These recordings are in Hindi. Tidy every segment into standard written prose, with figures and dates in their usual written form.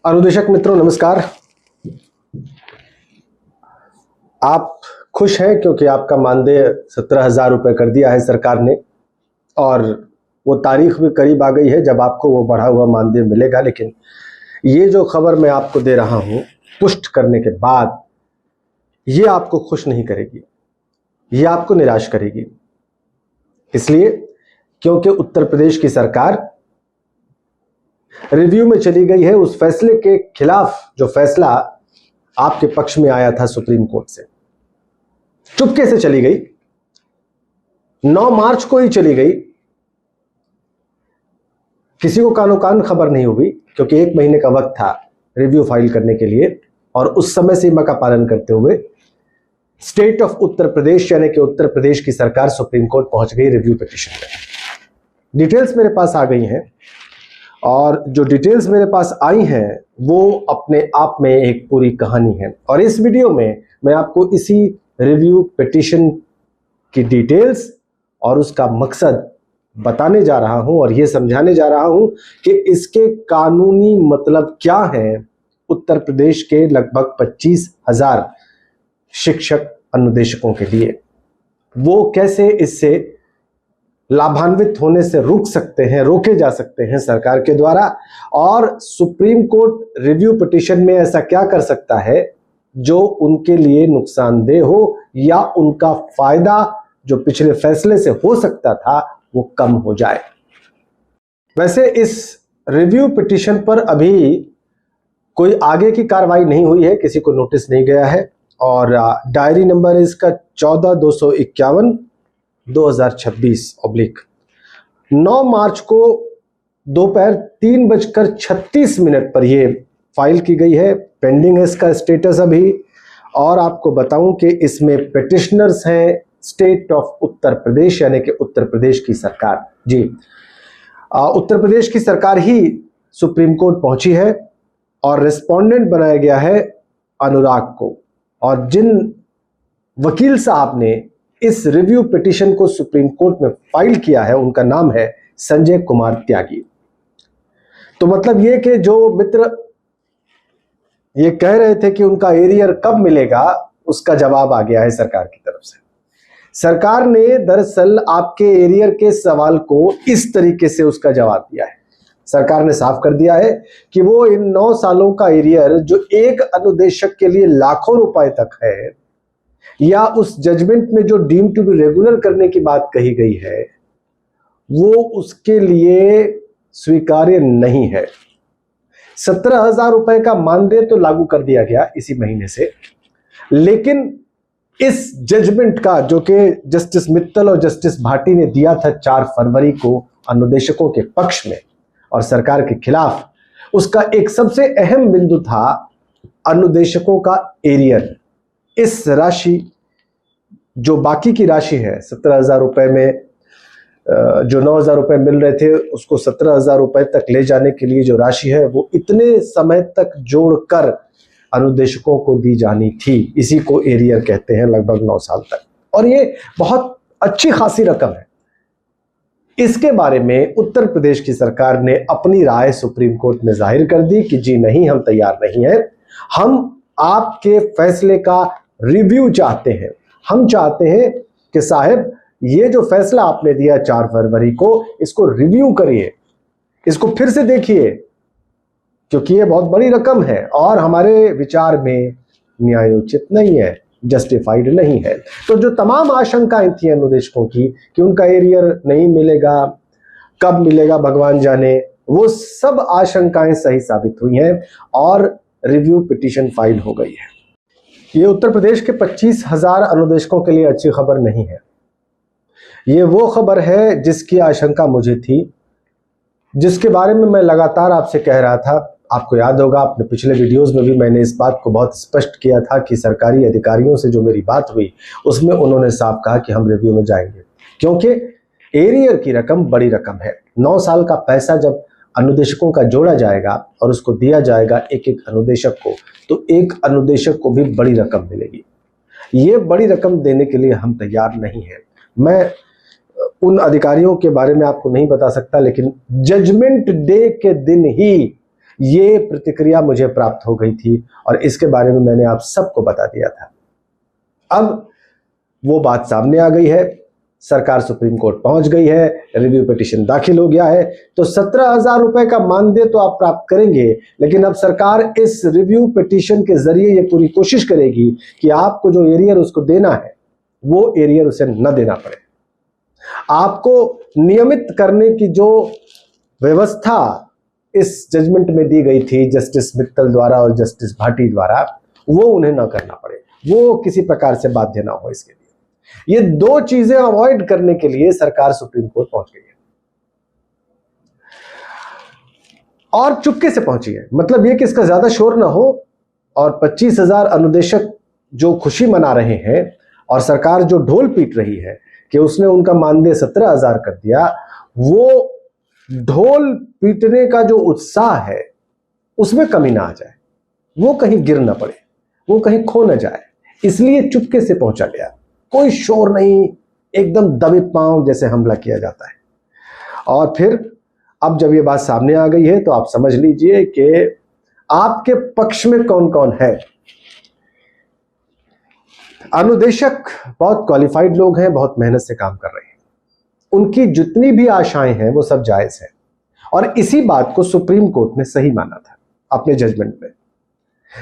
अनुदेशक मित्रों नमस्कार। आप खुश हैं क्योंकि आपका मानदेय 17,000 रुपये कर दिया है सरकार ने और वो तारीख भी करीब आ गई है जब आपको वो बढ़ा हुआ मानदेय मिलेगा। लेकिन ये जो खबर मैं आपको दे रहा हूँ पुष्ट करने के बाद ये आपको खुश नहीं करेगी, ये आपको निराश करेगी। इसलिए क्योंकि उत्तर प्रदेश की सरकार रिव्यू में चली गई है उस फैसले के खिलाफ जो फैसला आपके पक्ष में आया था सुप्रीम कोर्ट से। चुपके से चली गई, 9 मार्च को ही चली गई, किसी को कानो कान खबर नहीं हुई क्योंकि 1 महीने का वक्त था रिव्यू फाइल करने के लिए और उस समय सीमा का पालन करते हुए स्टेट ऑफ उत्तर प्रदेश यानी कि उत्तर प्रदेश की सरकार सुप्रीम कोर्ट पहुंच गई रिव्यू पिटीशन में। डिटेल्स मेरे पास आ गई हैं और जो डिटेल्स मेरे पास आई हैं वो अपने आप में एक पूरी कहानी है और इस वीडियो में मैं आपको इसी रिव्यू पिटीशन की डिटेल्स और उसका मकसद बताने जा रहा हूं और ये समझाने जा रहा हूं कि इसके कानूनी मतलब क्या है उत्तर प्रदेश के लगभग 25,000 शिक्षक अनुदेशकों के लिए। वो कैसे इससे लाभान्वित होने से रोके जा सकते हैं सरकार के द्वारा और सुप्रीम कोर्ट रिव्यू पिटीशन में ऐसा क्या कर सकता है जो उनके लिए नुकसानदेह हो या उनका फायदा जो पिछले फैसले से हो सकता था वो कम हो जाए। वैसे इस रिव्यू पिटीशन पर अभी कोई आगे की कार्रवाई नहीं हुई है, किसी को नोटिस नहीं गया है और डायरी नंबर इसका 14/251/2026। 9 मार्च को दोपहर 3:36 पर यह फाइल की गई है। पेंडिंग है इसका स्टेटस अभी। और आपको बताऊं कि इसमें पिटिशनर्स हैं स्टेट ऑफ उत्तर प्रदेश यानी कि उत्तर प्रदेश की सरकार। जी उत्तर प्रदेश की सरकार ही सुप्रीम कोर्ट पहुंची है और रिस्पोंडेंट बनाया गया है अनुराग को। और जिन वकील साहब ने इस रिव्यू पिटीशन को सुप्रीम कोर्ट में फाइल किया है उनका नाम है संजय कुमार त्यागी। तो मतलब ये कि जो मित्र ये कह रहे थे कि उनका एरियर कब मिलेगा उसका जवाब आ गया है सरकार की तरफ से। सरकार ने दरअसल आपके एरियर के सवाल को इस तरीके से उसका जवाब दिया है। सरकार ने साफ कर दिया है कि वो इन 9 सालों का एरियर जो एक अनुदेशक के लिए लाखों रुपए तक है या उस जजमेंट में जो डीम टू बी रेगुलर करने की बात कही गई है वो उसके लिए स्वीकार्य नहीं है। 17,000 रुपए का मानदेय तो लागू कर दिया गया इसी महीने से, लेकिन इस जजमेंट का जो कि जस्टिस मित्तल और जस्टिस भाटी ने दिया था 4 फरवरी को अनुदेशकों के पक्ष में और सरकार के खिलाफ, उसका एक सबसे अहम बिंदु था अनुदेशकों का एरियर। इस राशि जो बाकी की राशि है 17,000 रुपए में जो 9,000 रुपए मिल रहे थे उसको 17,000 रुपए तक ले जाने के लिए जो राशि है वो इतने समय तक जोड़कर अनुदेशकों को दी जानी थी। इसी को एरियर कहते हैं, लगभग 9 साल तक। और ये बहुत अच्छी खासी रकम है। इसके बारे में उत्तर प्रदेश की सरकार ने अपनी राय सुप्रीम कोर्ट में जाहिर कर दी कि जी नहीं, हम तैयार नहीं हैं, हम आपके फैसले का रिव्यू चाहते हैं। हम चाहते हैं कि साहब ये जो फैसला आपने दिया 4 फरवरी को इसको रिव्यू करिए, इसको फिर से देखिए क्योंकि ये बहुत बड़ी रकम है और हमारे विचार में न्यायोचित नहीं है, जस्टिफाइड नहीं है। तो जो तमाम आशंकाएं थी अनुदेशकों की कि उनका एरियर नहीं मिलेगा, कब मिलेगा भगवान जाने, वो सब आशंकाएं सही साबित हुई हैं और रिव्यू पिटीशन फाइल हो गई है। ये उत्तर प्रदेश के 25,000 अनुदेशकों के लिए अच्छी खबर नहीं है। ये वो खबर है जिसकी आशंका मुझे थी, जिसके बारे में मैं लगातार आपसे कह रहा था। आपको याद होगा अपने पिछले वीडियोस में भी मैंने इस बात को बहुत स्पष्ट किया था कि सरकारी अधिकारियों से जो मेरी बात हुई उसमें उन्होंने साफ कहा कि हम रिव्यू में जाएंगे क्योंकि एरियर की रकम बड़ी रकम है। 9 साल का पैसा जब अनुदेशकों का जोड़ा जाएगा और उसको दिया जाएगा एक एक अनुदेशक को, तो एक अनुदेशक को भी बड़ी रकम मिलेगी। ये बड़ी रकम देने के लिए हम तैयार नहीं हैं। मैं उन अधिकारियों के बारे में आपको नहीं बता सकता, लेकिन जजमेंट डे के दिन ही ये प्रतिक्रिया मुझे प्राप्त हो गई थी और इसके बारे में मैंने आप सबको बता दिया था। अब वो बात सामने आ गई है, सरकार सुप्रीम कोर्ट पहुंच गई है, रिव्यू पिटीशन दाखिल हो गया है, तो 17,000 रुपए का मानदेय तो आप प्राप्त करेंगे, लेकिन अब सरकार इस रिव्यू पिटीशन के जरिए ये पूरी कोशिश करेगी कि आपको जो एरियर उसको देना है वो एरियर उसे न देना पड़े। आपको नियमित करने की जो व्यवस्था इस जजमेंट में दी गई थी जस्टिस मित्तल द्वारा और जस्टिस भाटी द्वारा, वो उन्हें न करना पड़े, वो किसी प्रकार से बाध्य ना हो। इसके लिए ये दो चीजें अवॉइड करने के लिए सरकार सुप्रीम कोर्ट पहुंच गई है और चुपके से पहुंची है। मतलब ये कि इसका ज्यादा शोर ना हो और 25,000 अनुदेशक जो खुशी मना रहे हैं और सरकार जो ढोल पीट रही है कि उसने उनका मानदेय 17,000 कर दिया, वो ढोल पीटने का जो उत्साह है उसमें कमी ना आ जाए, वो कहीं गिर ना पड़े, वो कहीं खो ना जाए, इसलिए चुपके से पहुंचा गया। कोई शोर नहीं, एकदम दबे पांव जैसे हमला किया जाता है। और फिर अब जब ये बात सामने आ गई है तो आप समझ लीजिए कि आपके पक्ष में कौन कौन है। अनुदेशक बहुत क्वालिफाइड लोग हैं, बहुत मेहनत से काम कर रहे हैं, उनकी जितनी भी आशाएं हैं वो सब जायज है और इसी बात को सुप्रीम कोर्ट ने सही माना था अपने जजमेंट में।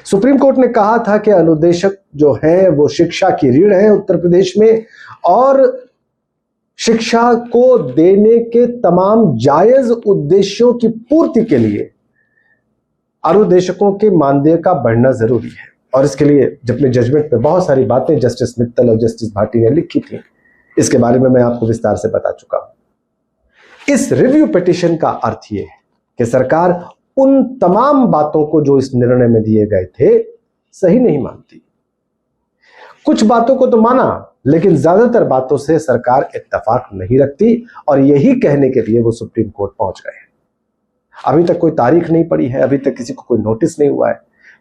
सुप्रीम कोर्ट ने कहा था कि अनुदेशक जो हैं वो शिक्षा की रीढ़ है उत्तर प्रदेश में और शिक्षा को देने के तमाम जायज उद्देश्यों की पूर्ति के लिए अनुदेशकों के मानदेय का बढ़ना जरूरी है। और इसके लिए अपने जजमेंट में बहुत सारी बातें जस्टिस मित्तल और जस्टिस भाटी ने लिखी थी, इसके बारे में मैं आपको विस्तार से बता चुका हूं। इस रिव्यू पिटीशन का अर्थ यह है कि सरकार उन तमाम बातों को जो इस निर्णय में दिए गए थे सही नहीं मानती। कुछ बातों को तो माना, लेकिन ज्यादातर बातों से सरकार इत्तेफाक नहीं रखती और यही कहने के लिए वो सुप्रीम कोर्ट पहुंच गए हैं। अभी तक कोई तारीख नहीं पड़ी है, अभी तक किसी को कोई नोटिस नहीं हुआ है,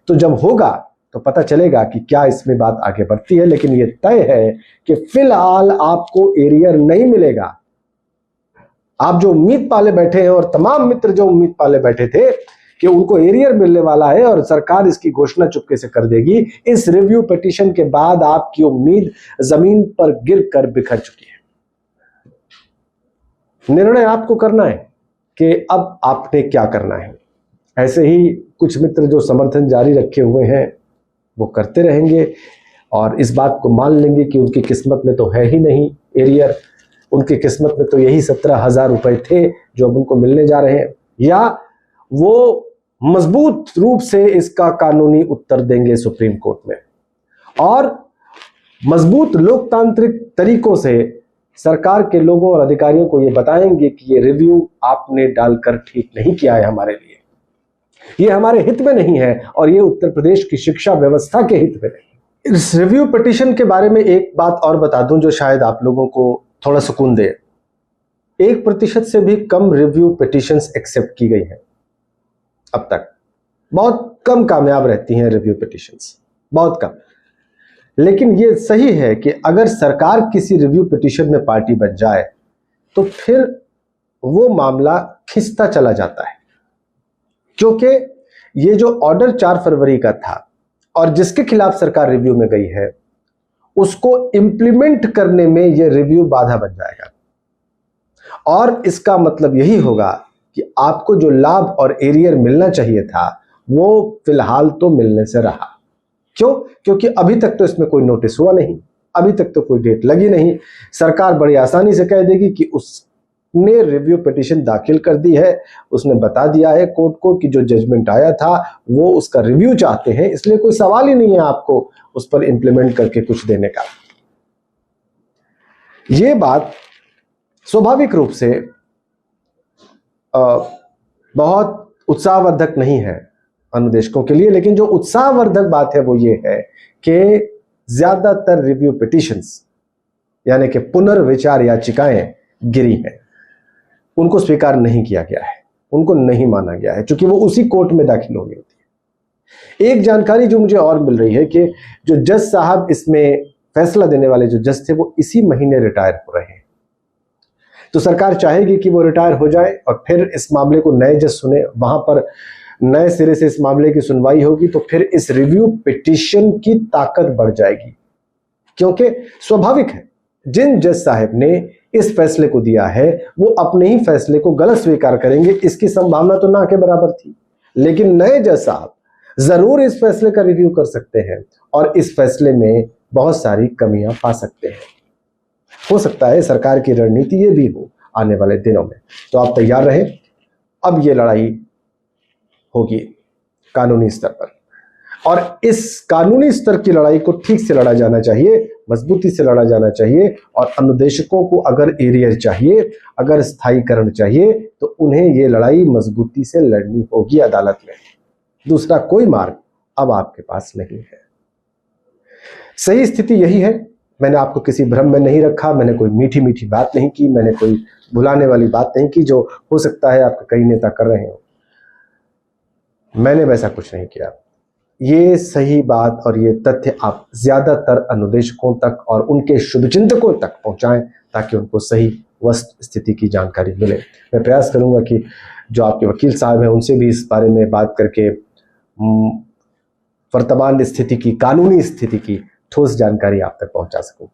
तो जब होगा तो पता चलेगा कि क्या इसमें बात आगे बढ़ती है। लेकिन यह तय है कि फिलहाल आपको एरियर नहीं मिलेगा। आप जो उम्मीद पाले बैठे हैं और तमाम मित्र जो उम्मीद पाले बैठे थे कि उनको एरियर मिलने वाला है और सरकार इसकी घोषणा चुपके से कर देगी, इस रिव्यू पिटीशन के बाद आपकी उम्मीद जमीन पर गिरकर बिखर चुकी है। निर्णय आपको करना है कि अब आपने क्या करना है। ऐसे ही कुछ मित्र जो समर्थन जारी रखे हुए हैं वो करते रहेंगे और इस बात को मान लेंगे कि उनकी किस्मत में तो है ही नहीं एरियर, उनकी किस्मत में तो यही 17,000 रुपए थे जो अब उनको मिलने जा रहे हैं, या वो मजबूत रूप से इसका कानूनी उत्तर देंगे सुप्रीम कोर्ट में और मजबूत लोकतांत्रिक तरीकों से सरकार के लोगों और अधिकारियों को ये बताएंगे कि ये रिव्यू आपने डालकर ठीक नहीं किया है, हमारे लिए ये हमारे हित में नहीं है और ये उत्तर प्रदेश की शिक्षा व्यवस्था के हित में नहीं। इस रिव्यू पिटीशन के बारे में एक बात और बता दूं जो शायद आप लोगों को थोड़ा सुकून दे। 1% से भी कम रिव्यू पिटीशंस एक्सेप्ट की गई हैं अब तक। बहुत कम कामयाब रहती हैं रिव्यू पिटीशंस, बहुत कम। लेकिन ये सही है कि अगर सरकार किसी रिव्यू पिटीशन में पार्टी बन जाए तो फिर वो मामला खिंचता चला जाता है, क्योंकि ये जो ऑर्डर 4 फरवरी का था और जिसके खिलाफ सरकार रिव्यू में गई है उसको इंप्लीमेंट करने में ये रिव्यू बाधा बन जाएगा और इसका मतलब यही होगा कि आपको जो लाभ और एरियर मिलना चाहिए था वो फिलहाल तो मिलने से रहा। क्यों? क्योंकि अभी तक तो इसमें कोई नोटिस हुआ नहीं, अभी तक तो कोई डेट लगी नहीं। सरकार बड़ी आसानी से कह देगी कि उसने रिव्यू पिटीशन दाखिल कर दी है, उसने बता दिया है कोर्ट को कि जो जजमेंट आया था वो उसका रिव्यू चाहते हैं, इसलिए कोई सवाल ही नहीं है आपको उस पर इंप्लीमेंट करके कुछ देने का। ये बात स्वाभाविक रूप से बहुत उत्साहवर्धक नहीं है अनुदेशकों के लिए, लेकिन जो उत्साहवर्धक बात है वो ये है कि ज्यादातर रिव्यू पिटीशंस यानी कि पुनर्विचार याचिकाएं गिरी हैं, उनको स्वीकार नहीं किया गया है, उनको नहीं माना गया है, क्योंकि वो उसी कोर्ट में दाखिल होनी होती है। एक जानकारी जो मुझे और मिल रही है कि जो जज साहब इसमें फैसला देने वाले जो जज थे वो इसी महीने रिटायर हो रहे हैं, तो सरकार चाहेगी कि वो रिटायर हो जाए और फिर इस मामले को नए जज सुने, वहां पर नए सिरे से इस मामले की सुनवाई होगी तो फिर इस रिव्यू पिटीशन की ताकत बढ़ जाएगी, क्योंकि स्वाभाविक है जिन जज साहब ने इस फैसले को दिया है वो अपने ही फैसले को गलत स्वीकार करेंगे, इसकी संभावना तो ना के बराबर थी। लेकिन नए जज साहब जरूर इस फैसले का रिव्यू कर सकते हैं और इस फैसले में बहुत सारी कमियां पा सकते हैं। हो सकता है सरकार की रणनीति ये भी हो आने वाले दिनों में, तो आप तैयार रहें। अब ये लड़ाई होगी कानूनी स्तर पर, और इस कानूनी स्तर की लड़ाई को ठीक से लड़ा जाना चाहिए, मजबूती से लड़ा जाना चाहिए। और अनुदेशकों को अगर एरियर चाहिए, अगर स्थायीकरण चाहिए, तो उन्हें ये लड़ाई मजबूती से लड़नी होगी अदालत में। दूसरा कोई मार्ग अब आपके पास नहीं है। सही स्थिति यही है। मैंने आपको किसी भ्रम में नहीं रखा, मैंने कोई मीठी मीठी बात नहीं की, मैंने कोई भुलाने वाली बात नहीं की जो हो सकता है आपके कई नेता कर रहे हो। मैंने वैसा कुछ नहीं किया। ये सही बात और ये तथ्य आप ज्यादातर अनुदेशकों तक और उनके शुभचिंतकों तक पहुंचाएं ताकि उनको सही वस्तु स्थिति की जानकारी मिले। मैं प्रयास करूंगा कि जो आपके वकील साहब हैं उनसे भी इस बारे में बात करके वर्तमान स्थिति की, कानूनी स्थिति की ठोस जानकारी आप तक पहुंचा सकूं।